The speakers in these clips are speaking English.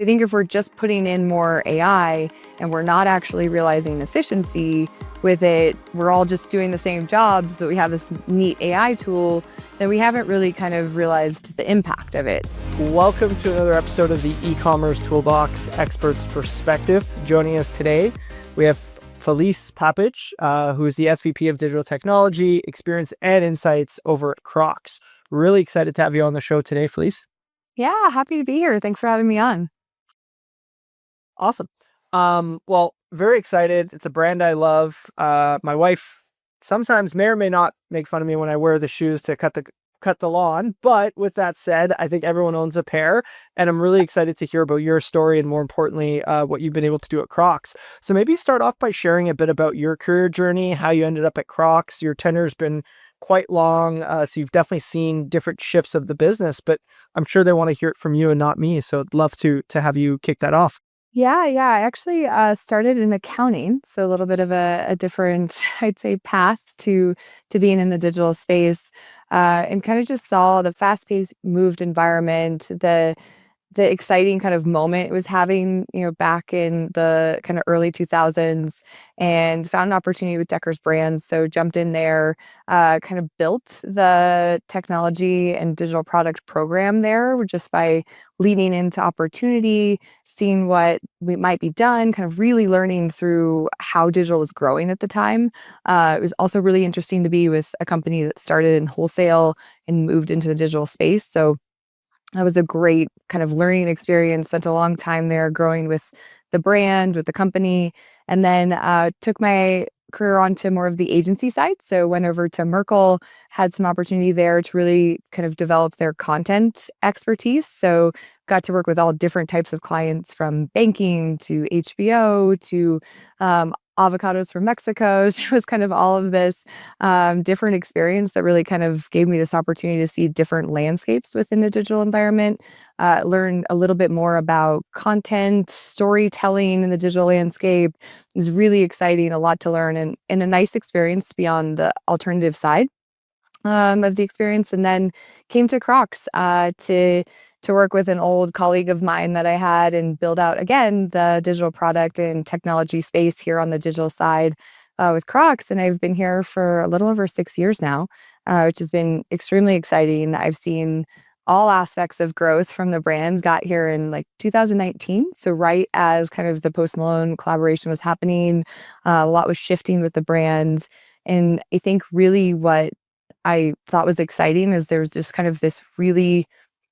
I think if we're just putting in more AI and we're not actually realizing efficiency with it, we're all just doing the same jobs, but we have this neat AI tool, then we haven't really kind of realized the impact of it. Welcome to another episode of the Ecommerce Toolbox Expert Perspective. Joining us today, we have Feliz Papich, who is the SVP of Digital Technology, Experience, and Insights over at Crocs. Really excited to have you on the show today, Feliz. Yeah, happy to be here. Thanks for having me on. Awesome. Well, very excited. It's a brand I love. My wife sometimes may or may not make fun of me when I wear the shoes to cut the lawn. But with that said, I think everyone owns a pair, and I'm really excited to hear about your story and, more importantly, what you've been able to do at Crocs. So maybe start off by sharing a bit about your career journey, how you ended up at Crocs. Your tenure's been quite long, so you've definitely seen different shifts of the business, but I'm sure they want to hear it from you and not me. So I'd love to have you kick that off. Yeah. I actually started in accounting, so a little bit of a different, I'd say, path to being in the digital space, and kind of just saw the fast-paced, moved environment, the exciting kind of moment it was having, back in the kind of early 2000s, and found an opportunity with Decker's Brands. So jumped in there, kind of built the technology and digital product program there just by leaning into opportunity, seeing what we might be done, kind of really learning through how digital was growing at the time. It was also really interesting to be with a company that started in wholesale and moved into the digital space. So that was a great kind of learning experience. Spent a long time there growing with the brand, with the company, and then took my career onto more of the agency side. So went over to Merkle, had some opportunity there to really kind of develop their content expertise. So got to work with all different types of clients, from banking to HBO to avocados from Mexico. It was kind of all of this different experience that really kind of gave me this opportunity to see different landscapes within the digital environment, learn a little bit more about content, storytelling in the digital landscape. It was really exciting, a lot to learn, and a nice experience to be on the alternative side of the experience. And then came to Crocs to work with an old colleague of mine that I had and build out, again, the digital product and technology space here on the digital side with Crocs. And I've been here for a little over 6 years now, which has been extremely exciting. I've seen all aspects of growth from the brand. Got here in like 2019. So right as kind of the Post Malone collaboration was happening, a lot was shifting with the brand. And I think really what I thought was exciting is there was just kind of this really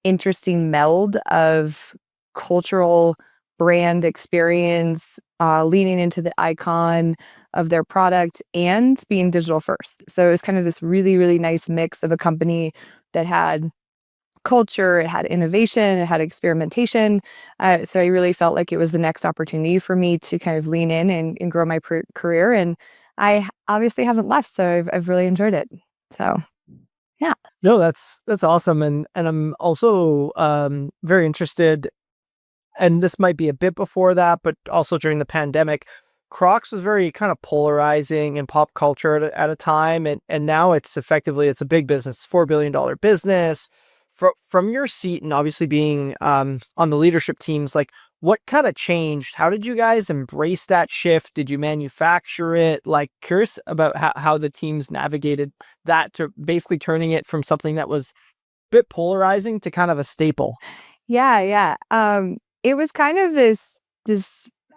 interesting meld of cultural brand experience, leaning into the icon of their product and being digital first. So it was kind of this really, really nice mix of a company that had culture, it had innovation, it had experimentation. So I really felt like it was the next opportunity for me to kind of lean in and grow my career. And I obviously haven't left, so I've really enjoyed it. So yeah. No, that's awesome. And I'm also very interested, and this might be a bit before that, but also during the pandemic, Crocs was very kind of polarizing in pop culture at a time. And now it's a big business, $4 billion business. From your seat, and obviously being on the leadership teams, like, what kind of changed? How did you guys embrace that shift? Did you manufacture it? Like, curious about how the teams navigated that to basically turning it from something that was a bit polarizing to kind of a staple. Yeah. It was kind of this,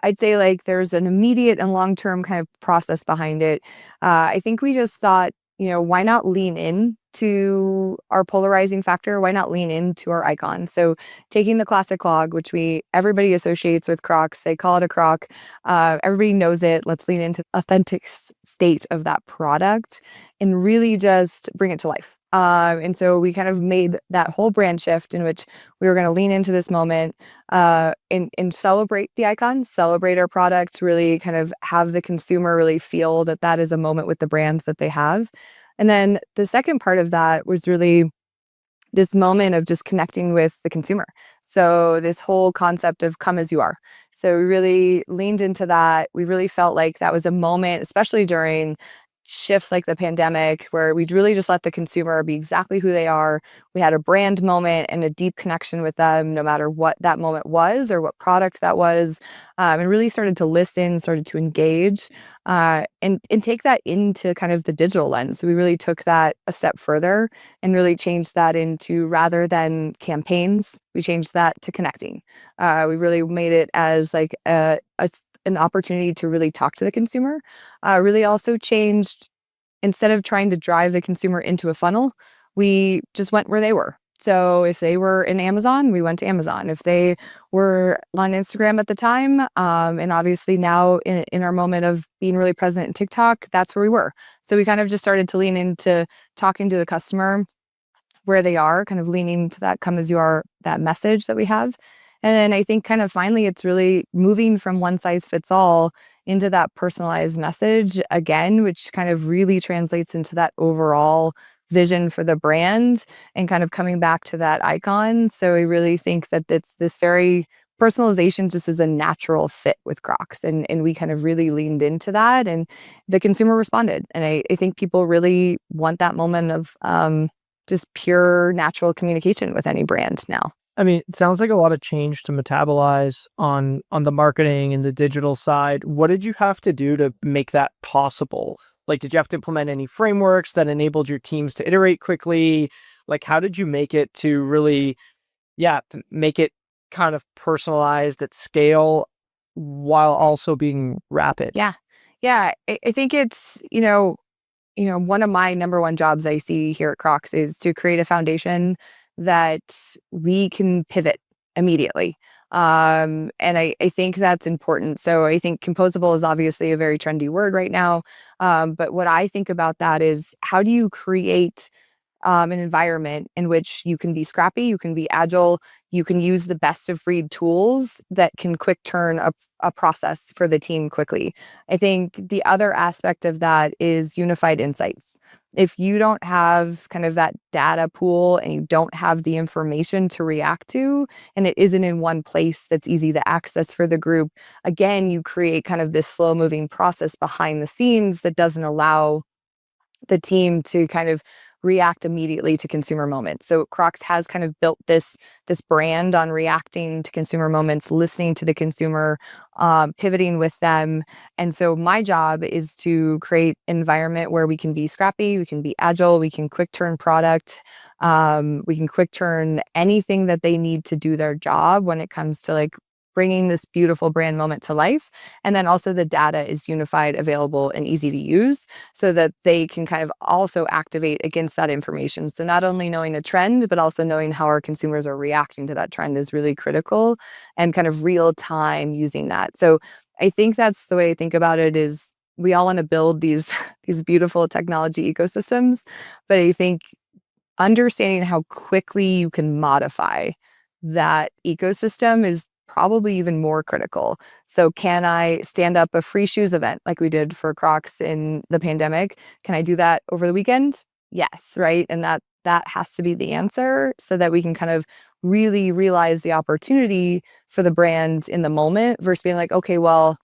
I'd say, like, there's an immediate and long-term kind of process behind it. I think we just thought, why not lean in to our polarizing factor? Why not lean into our icon? So taking the classic clog, which everybody associates with Crocs, they call it a Croc. Everybody knows it. Let's lean into the authentic state of that product and really just bring it to life. And so we kind of made that whole brand shift in which we were going to lean into this moment, and celebrate the icon, celebrate our product, really kind of have the consumer really feel that is a moment with the brand that they have. And then the second part of that was really this moment of just connecting with the consumer. So this whole concept of come as you are. So we really leaned into that. We really felt like that was a moment, especially during shifts like the pandemic where we'd really just let the consumer be exactly who they are. We had a brand moment and a deep connection with them, no matter what that moment was or what product that was, and really started to listen, started to engage, and take that into kind of the digital lens. So we really took that a step further and really changed that into, rather than campaigns, we changed that to connecting. We really made it as like an opportunity to really talk to the consumer. Really also changed, instead of trying to drive the consumer into a funnel, we just went where they were. So if they were in Amazon, we went to Amazon. If they were on Instagram at the time, and obviously now in our moment of being really present in TikTok, that's where we were. So we kind of just started to lean into talking to the customer where they are, kind of leaning to that come as you are, that message that we have. And then I think kind of finally it's really moving from one size fits all into that personalized message again, which kind of really translates into that overall vision for the brand and kind of coming back to that icon. So I really think that it's this very personalization just is a natural fit with Crocs. And we kind of really leaned into that and the consumer responded. And I think people really want that moment of just pure natural communication with any brand now. I mean, it sounds like a lot of change to metabolize on the marketing and the digital side. What did you have to do to make that possible? Like, did you have to implement any frameworks that enabled your teams to iterate quickly? Like, how did you make it to really, yeah, to make it kind of personalized at scale while also being rapid? Yeah. Yeah. I think it's, one of my number one jobs I see here at Crocs is to create a foundation that we can pivot immediately. And I think that's important. So I think composable is obviously a very trendy word right now. But what I think about that is, how do you create an environment in which you can be scrappy, you can be agile, you can use the best of breed tools that can quick turn a process for the team quickly. I think the other aspect of that is unified insights. If you don't have kind of that data pool and you don't have the information to react to, and it isn't in one place that's easy to access for the group, again, you create kind of this slow moving process behind the scenes that doesn't allow the team to kind of react immediately to consumer moments. So Crocs has kind of built this brand on reacting to consumer moments, listening to the consumer, pivoting with them. And so my job is to create an environment where we can be scrappy, we can be agile, we can quick turn product, we can quick turn anything that they need to do their job when it comes to like bringing this beautiful brand moment to life. And then also the data is unified, available, and easy to use so that they can kind of also activate against that information. So not only knowing a trend, but also knowing how our consumers are reacting to that trend is really critical, and kind of real time using that. So I think that's the way I think about it is we all want to build these these beautiful technology ecosystems, but I think understanding how quickly you can modify that ecosystem is probably even more critical. So can I stand up a free shoes event like we did for Crocs in the pandemic? Can I do that over the weekend? Yes, right? And that has to be the answer so that we can kind of really realize the opportunity for the brand in the moment versus being like, okay, well,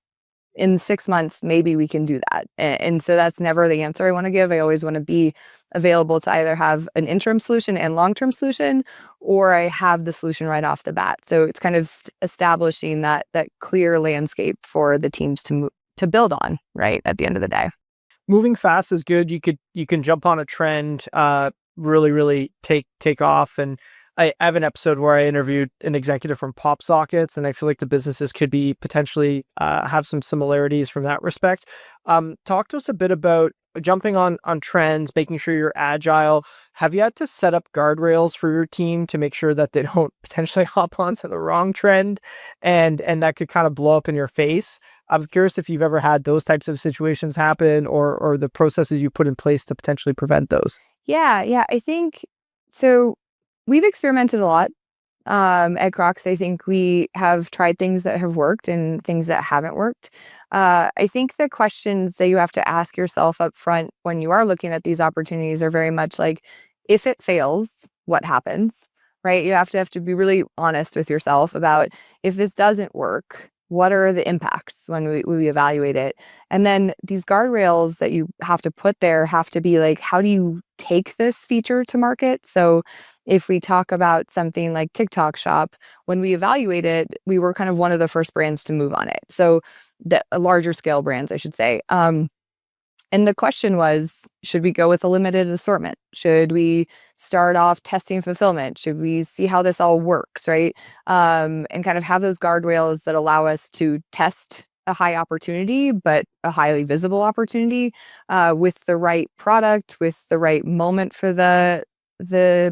in 6 months, maybe we can do that. And so that's never the answer I want to give. I always want to be available to either have an interim solution and long-term solution, or I have the solution right off the bat. So it's kind of establishing that clear landscape for the teams to build on, right, at the end of the day. Moving fast is good. You can jump on a trend, really take off. And I have an episode where I interviewed an executive from Pop Sockets, and I feel like the businesses could be potentially have some similarities from that respect. Talk to us a bit about jumping on trends, making sure you're agile. Have you had to set up guardrails for your team to make sure that they don't potentially hop onto the wrong trend and that could kind of blow up in your face? I'm curious if you've ever had those types of situations happen, or the processes you put in place to potentially prevent those. Yeah, I think so. We've experimented a lot at Crocs. I think we have tried things that have worked and things that haven't worked. I think the questions that you have to ask yourself up front when you are looking at these opportunities are very much like, if it fails, what happens? Right? You have to be really honest with yourself about, if this doesn't work, What are the impacts when we evaluate it? And then these guardrails that you have to put there have to be like, how do you take this feature to market? So if we talk about something like TikTok Shop, when we evaluate it, we were kind of one of the first brands to move on it. So the larger scale brands, I should say. And the question was, should we go with a limited assortment? Should we start off testing fulfillment? Should we see how this all works, right? And kind of have those guardrails that allow us to test a high opportunity, but a highly visible opportunity with the right product, with the right moment for the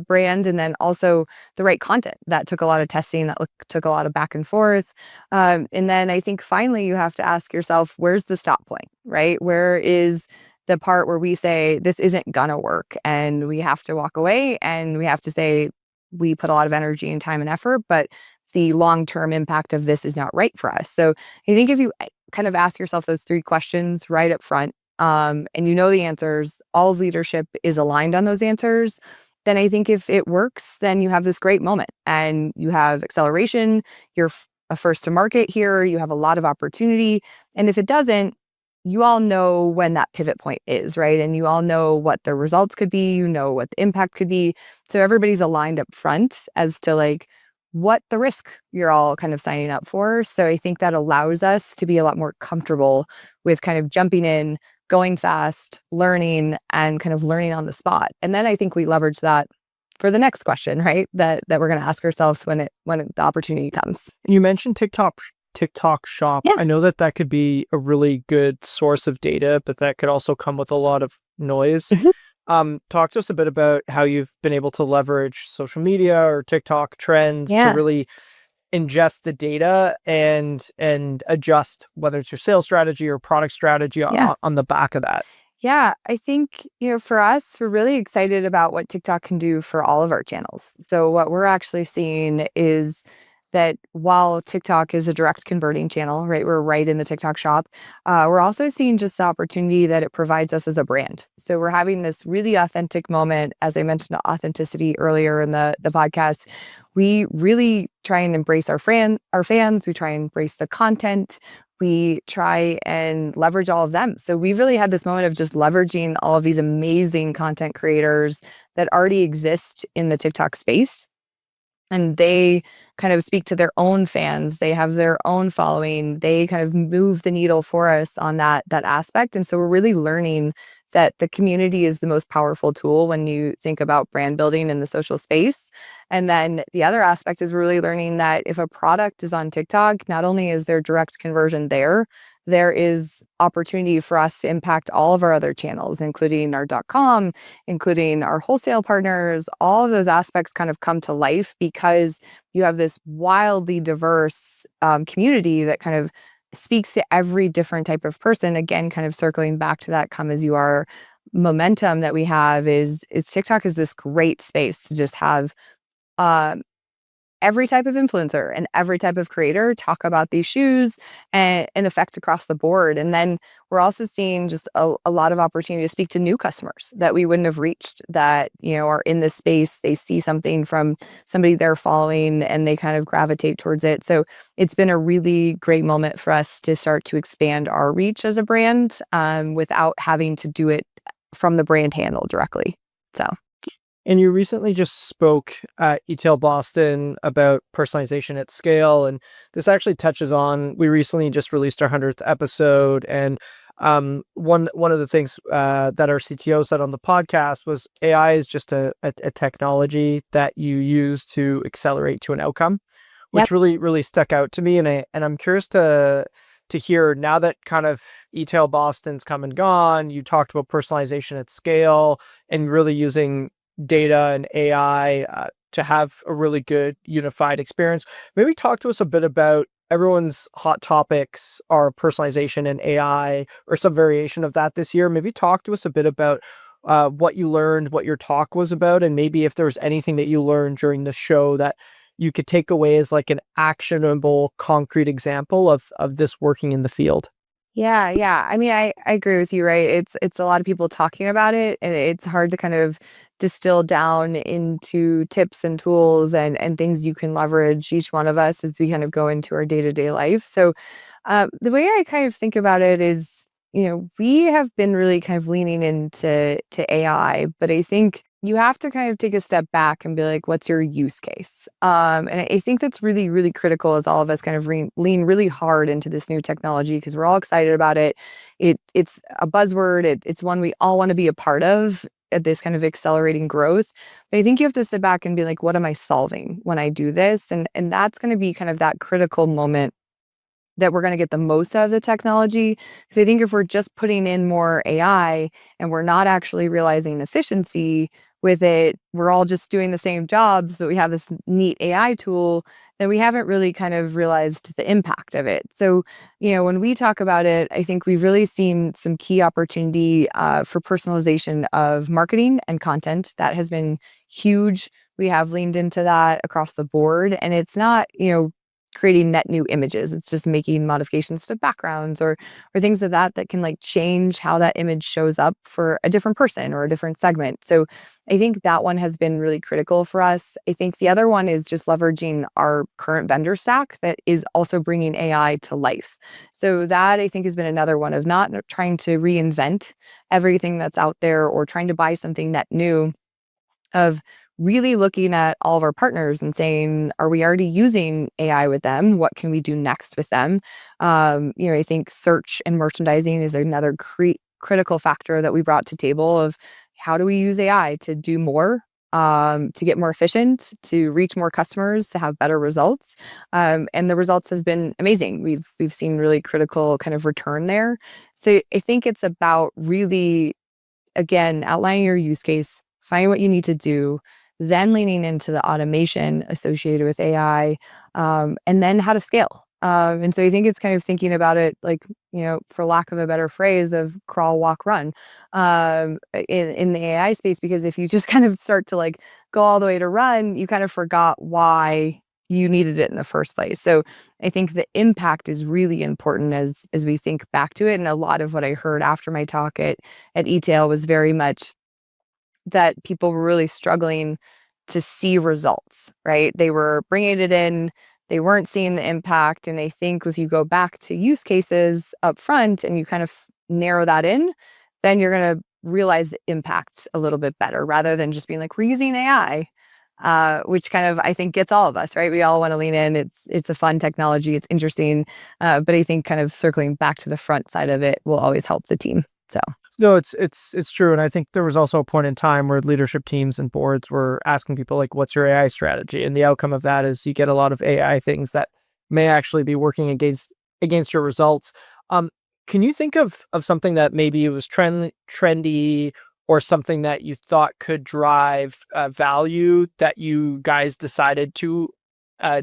brand, and then also the right content. That took a lot of testing, that took a lot of back and forth. And then I think finally you have to ask yourself, where's the stop point, right? Where is the part where we say this isn't gonna work and we have to walk away and we have to say we put a lot of energy and time and effort, but the long-term impact of this is not right for us. So I think if you kind of ask yourself those three questions right up front, and you know the answers, all of leadership is aligned on those answers, then I think if it works, then you have this great moment and you have acceleration, you're a first to market here, you have a lot of opportunity. And if it doesn't, you all know when that pivot point is, right? And you all know what the results could be, you know what the impact could be. So everybody's aligned up front as to like what the risk you're all kind of signing up for. So I think that allows us to be a lot more comfortable with kind of jumping in, going fast, learning, and kind of learning on the spot. And then I think we leverage that for the next question, right? That we're going to ask ourselves when the opportunity comes. You mentioned TikTok Shop. Yeah. I know that could be a really good source of data, but that could also come with a lot of noise. Talk to us a bit about how you've been able to leverage social media or TikTok trends to really ingest the data and adjust whether it's your sales strategy or product strategy on the back of that. Yeah, I think, for us, we're really excited about what TikTok can do for all of our channels. So what we're actually seeing is that while TikTok is a direct converting channel, right, we're right in the TikTok shop, we're also seeing just the opportunity that it provides us as a brand. So we're having this really authentic moment, as I mentioned, authenticity earlier in the podcast. We really try and embrace our fans. We try and embrace the content. We try and leverage all of them. So we've really had this moment of just leveraging all of these amazing content creators that already exist in the TikTok space. And they kind of speak to their own fans. They have their own following. They kind of move the needle for us on that aspect. And so we're really learning that the community is the most powerful tool when you think about brand building in the social space. And then the other aspect is really learning that if a product is on TikTok, not only is there direct conversion there is opportunity for us to impact all of our other channels, including our .com, including our wholesale partners. All of those aspects kind of come to life because you have this wildly diverse community that kind of speaks to every different type of person. Again, kind of circling back to that come as you are momentum that we have is TikTok is this great space to just have every type of influencer and every type of creator talk about these shoes and effect across the board. And then we're also seeing just a lot of opportunity to speak to new customers that we wouldn't have reached that, are in this space. They see something from somebody they're following and they kind of gravitate towards it. So it's been a really great moment for us to start to expand our reach as a brand without having to do it from the brand handle directly. So. And you recently just spoke at eTail Boston about personalization at scale. And this actually touches on, we recently just released our 100th episode. And one of the things that our CTO said on the podcast was AI is just a technology that you use to accelerate to an outcome, which really, really stuck out to me. And I'm curious to hear now that kind of eTail Boston's come and gone, you talked about personalization at scale and really using data and AI to have a really good unified experience. Maybe talk to us a bit about everyone's hot topics are personalization and AI or some variation of that this year. Maybe talk to us a bit about what you learned, what your talk was about, and maybe if there was anything that you learned during the show that you could take away as like an actionable, concrete example of this working in the field. Yeah. I mean, I agree with you, right? It's a lot of people talking about it, and it's hard to kind of distill down into tips and tools and things you can leverage each one of us as we kind of go into our day-to-day life. So, the way I kind of think about it is, we have been really kind of leaning into AI, but I think you have to kind of take a step back and be like, what's your use case? And I think that's really, really critical as all of us kind of lean really hard into this new technology because we're all excited about it. It's a buzzword. It's one we all want to be a part of at this kind of accelerating growth. But I think you have to sit back and be like, what am I solving when I do this? And that's going to be kind of that critical moment that we're gonna get the most out of the technology. Because I think if we're just putting in more AI and we're not actually realizing efficiency with it, we're all just doing the same jobs, but we have this neat AI tool, then we haven't really kind of realized the impact of it. So, when we talk about it, I think we've really seen some key opportunity for personalization of marketing and content. That has been huge. We have leaned into that across the board, and it's not, creating net new images. It's just making modifications to backgrounds or things of that can like change how that image shows up for a different person or a different segment. So I think that one has been really critical for us. I think the other one is just leveraging our current vendor stack that is also bringing AI to life. So that I think has been another one of not trying to reinvent everything that's out there or trying to buy something net new, of really looking at all of our partners and saying, are we already using AI with them? What can we do next with them? I think search and merchandising is another critical factor that we brought to table of how do we use AI to do more, to get more efficient, to reach more customers, to have better results. And the results have been amazing. We've seen really critical kind of return there. So I think it's about really, again, outlining your use case, finding what you need to do, then leaning into the automation associated with AI, and then how to scale. And so I think it's kind of thinking about it like, for lack of a better phrase, of crawl, walk, run, in the AI space, because if you just kind of start to like go all the way to run, you kind of forgot why you needed it in the first place. So I think the impact is really important as we think back to it. And a lot of what I heard after my talk at ETAIL was very much that people were really struggling to see results, right? They were bringing it in, they weren't seeing the impact. And I think if you go back to use cases up front and you kind of narrow that in, then you're going to realize the impact a little bit better rather than just being like, we're using AI, which kind of, I think, gets all of us, right? We all want to lean in. It's a fun technology. It's interesting. But I think kind of circling back to the front side of it will always help the team. So. No, it's true, and I think there was also a point in time where leadership teams and boards were asking people like, "What's your AI strategy?" And the outcome of that is you get a lot of AI things that may actually be working against your results. Um, can you think of something that maybe it was trendy or something that you thought could drive value that you guys decided to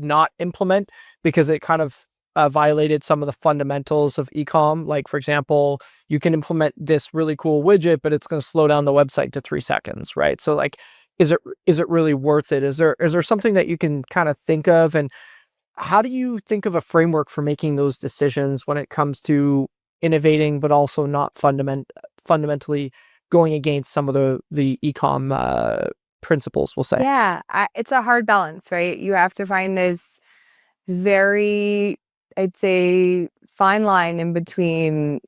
not implement because it kind of violated some of the fundamentals of ecom? Like, for example, you can implement this really cool widget, but it's going to slow down the website to 3 seconds, right? So, like, is it really worth it? Is there something that you can kind of think of, and how do you think of a framework for making those decisions when it comes to innovating, but also not fundamentally going against some of the ecom principles? We'll say. Yeah, it's a hard balance, right? You have to find this very, I'd say, fine line in between,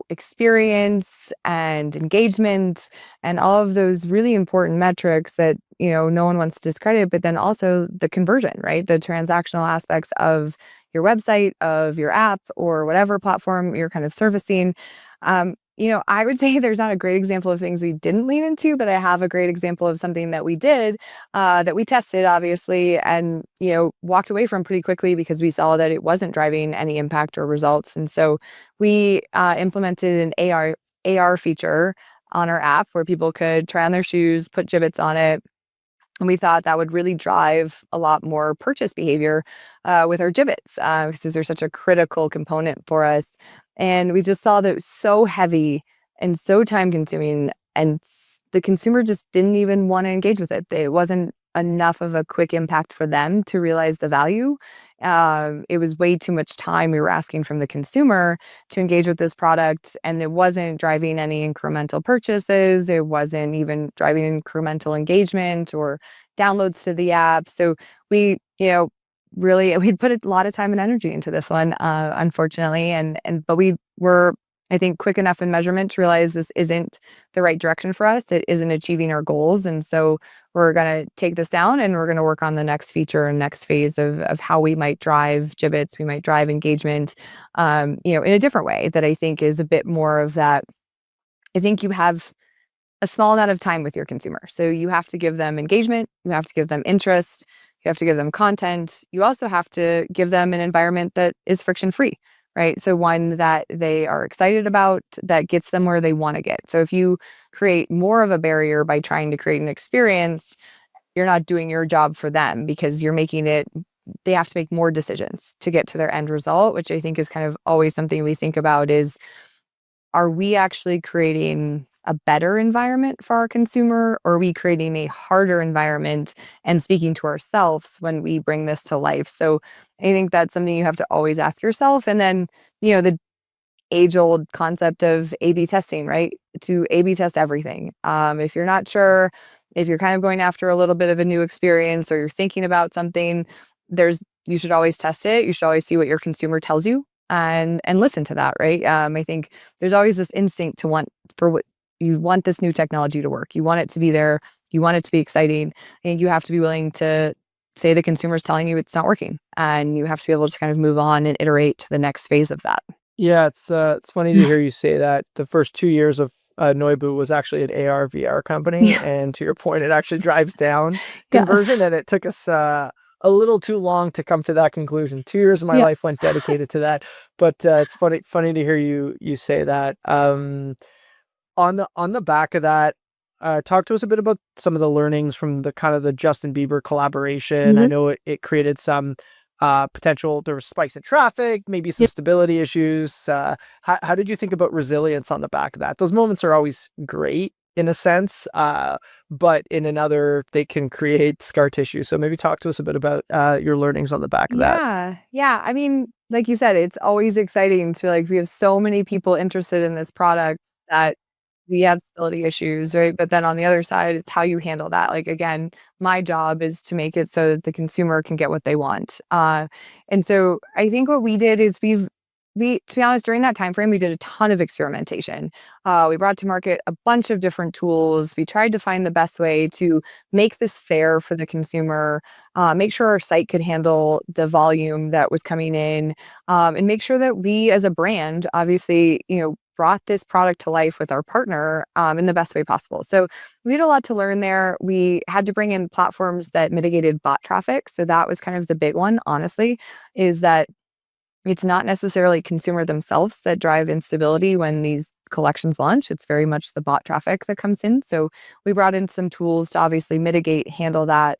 experience and engagement and all of those really important metrics that, no one wants to discredit, but then also the conversion, right? The transactional aspects of your website, of your app, or whatever platform you're kind of servicing. I would say there's not a great example of things we didn't lean into, but I have a great example of something that we did, that we tested, obviously, and, walked away from pretty quickly because we saw that it wasn't driving any impact or results. And so we implemented an AR feature on our app where people could try on their shoes, put gibbets on it. And we thought that would really drive a lot more purchase behavior with our gibbets, because they're such a critical component for us. And we just saw that it was so heavy and so time consuming, and the consumer just didn't even want to engage with it. It wasn't enough of a quick impact for them to realize the value. It was way too much time we were asking from the consumer to engage with this product, and it wasn't driving any incremental purchases. It wasn't even driving incremental engagement or downloads to the app. So we, really we'd put a lot of time and energy into this one, unfortunately, but we were, I think, quick enough in measurement to realize this isn't the right direction for us. It isn't achieving our goals. And so we're going to take this down and we're going to work on the next feature and next phase of how we might drive gibbets, we might drive engagement, in a different way that I think is a bit more of that. I think you have a small amount of time with your consumer. So you have to give them engagement, you have to give them interest, you have to give them content. You also have to give them an environment that is friction free, right? So one that they are excited about, that gets them where they want to get. So if you create more of a barrier by trying to create an experience, you're not doing your job for them, because you're making it, they have to make more decisions to get to their end result, which I think is kind of always something we think about is, are we actually creating a better environment for our consumer, or are we creating a harder environment and speaking to ourselves when we bring this to life? So I think that's something you have to always ask yourself. And then, the age-old concept of A/B testing, right? To A/B test everything. If you're not sure, if you're kind of going after a little bit of a new experience, or you're thinking about something, you should always test it. You should always see what your consumer tells you and listen to that, right? I think there's always this instinct to what you want this new technology to work. You want it to be there. You want it to be exciting. I think you have to be willing to say the consumer's telling you it's not working, and you have to be able to kind of move on and iterate to the next phase of that. Yeah, it's funny to hear you say that. The first 2 years of Noibu was actually an AR/VR company, Yeah. and to your point, it actually drives down Yeah. conversion, and it took us a little too long to come to that conclusion. 2 years of my Yeah. life went dedicated to that, but it's funny to hear you say that. On the back of that, talk to us a bit about some of the learnings from the kind of the Justin Bieber collaboration. I Mhm. know it created some potential, there were spikes in traffic, maybe some Yeah. stability issues. How did you think about resilience on the back of that? Those moments are always great in a sense, but in another, they can create scar tissue. So maybe talk to us a bit about your learnings on the back of that. Yeah. Yeah. I mean, like you said, it's always exciting to we have so many people interested in this product that we have stability issues, right? But then on the other side, it's how you handle that. Like, again, my job is to make it so that the consumer can get what they want. And so I think what we did is to be honest, during that time frame, we did a ton of experimentation. We brought to market a bunch of different tools. We tried to find the best way to make this fair for the consumer, make sure our site could handle the volume that was coming in, and make sure that we as a brand, obviously, brought this product to life with our partner in the best way possible. So we had a lot to learn there. We had to bring in platforms that mitigated bot traffic. So that was kind of the big one, honestly, is that it's not necessarily consumer themselves that drive instability when these collections launch. It's very much the bot traffic that comes in. So we brought in some tools to obviously mitigate, handle that.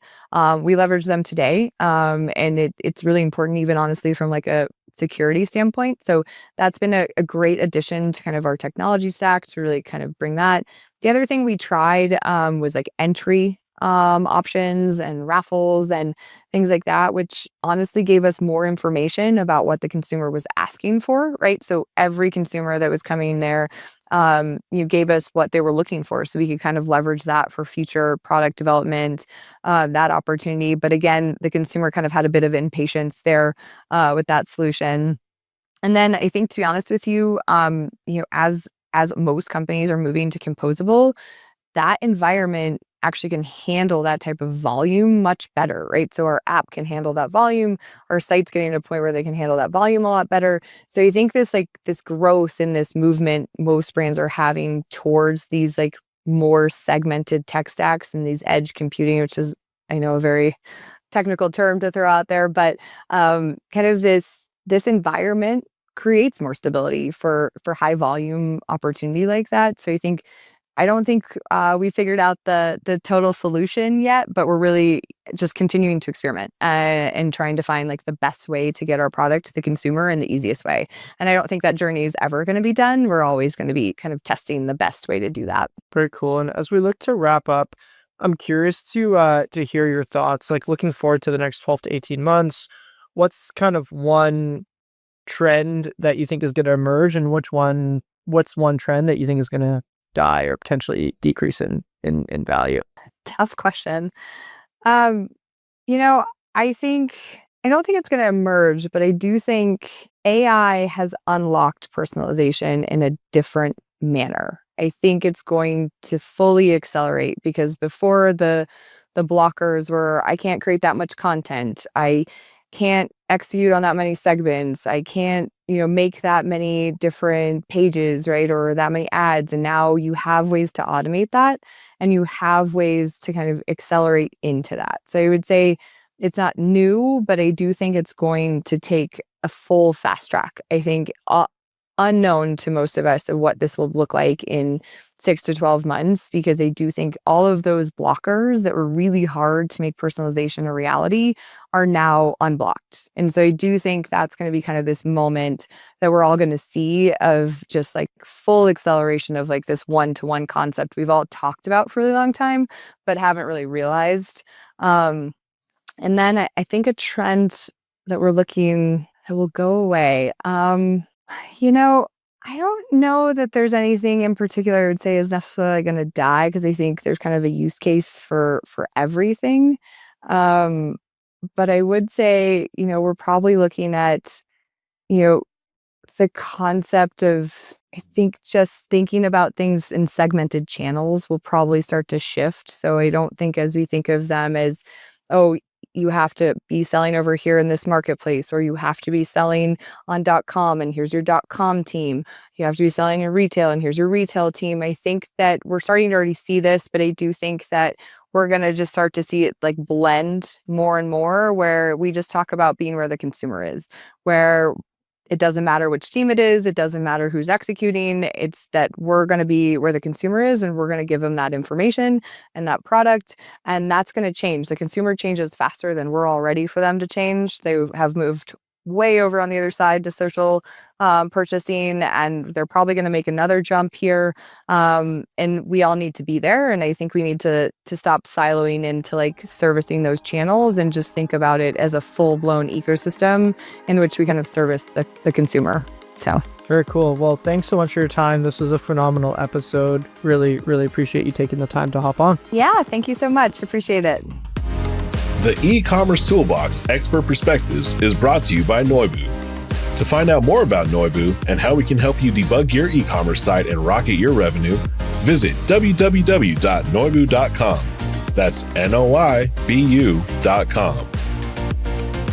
We leverage them today, and it's really important, even honestly, from like a security standpoint. So that's been a great addition to kind of our technology stack to really kind of bring that. The other thing we tried was like entry options and raffles and things like that, which honestly gave us more information about what the consumer was asking for, right? So every consumer that was coming there, you gave us what they were looking for, so we could kind of leverage that for future product development, that opportunity. But again, the consumer kind of had a bit of impatience there with that solution. And then I think, to be honest with you, as most companies are moving to composable, that environment actually can handle that type of volume much better, right? So our app can handle that volume. Our site's getting to a point where they can handle that volume a lot better. So you think this growth in this movement most brands are having towards these like more segmented tech stacks and these edge computing, which is, I know, a very technical term to throw out there, but kind of this environment creates more stability for high volume opportunity like that. So I don't think we figured out the total solution yet, but we're really just continuing to experiment and trying to find like the best way to get our product to the consumer in the easiest way. And I don't think that journey is ever going to be done. We're always going to be kind of testing the best way to do that. Very cool. And as we look to wrap up, I'm curious to hear your thoughts. Like looking forward to the next 12 to 18 months, what's kind of one trend that you think is going to emerge, and what's one trend that you think is going to die or potentially decrease in value? Tough question. Um, you know, I don't think it's going to emerge, but I do think AI has unlocked personalization in a different manner. I think it's going to fully accelerate because before the blockers were I can't create that much content. I can't execute on that many segments. I can't, make that many different pages, right? Or that many ads. And now you have ways to automate that and you have ways to kind of accelerate into that. So I would say it's not new, but I do think it's going to take a full fast track. I think unknown to most of us of what this will look like in 6 to 12 months, because I do think all of those blockers that were really hard to make personalization a reality are now unblocked. And so I do think that's going to be kind of this moment that we're all going to see of just like full acceleration of like this one-to-one concept we've all talked about for a really long time, but haven't really realized. And then I think a trend that we're looking that will go away. I don't know that there's anything in particular I would say is necessarily going to die because I think there's kind of a use case for everything. Um, but I would say, we're probably looking at, you know, the concept of, I think just thinking about things in segmented channels will probably start to shift. So I don't think as we think of them as, oh, you have to be selling over here in this marketplace, or you have to be selling on .com and here's your .com team. You have to be selling in retail and here's your retail team. I think that we're starting to already see this, but I do think that we're going to just start to see it like blend more and more where we just talk about being where the consumer is, where it doesn't matter which team it is. It doesn't matter who's executing. It's that we're going to be where the consumer is and we're going to give them that information and that product. And that's going to change. The consumer changes faster than we're all ready for them to change. They have moved way over on the other side to social purchasing, and they're probably going to make another jump here. And we all need to be there. And I think we need to stop siloing into like servicing those channels and just think about it as a full-blown ecosystem in which we kind of service the consumer. So very cool. Well, thanks so much for your time. This was a phenomenal episode. Really, really appreciate you taking the time to hop on. Yeah, thank you so much. Appreciate it. The E-Commerce Toolbox Expert Perspectives is brought to you by Noibu. To find out more about Noibu and how we can help you debug your e-commerce site and rocket your revenue, visit www.noibu.com. That's Noibu.com.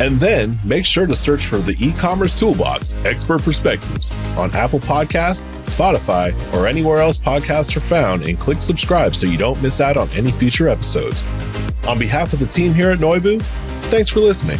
And then make sure to search for the E-Commerce Toolbox Expert Perspectives on Apple Podcasts, Spotify, or anywhere else podcasts are found, and click subscribe so you don't miss out on any future episodes. On behalf of the team here at Noibu, thanks for listening.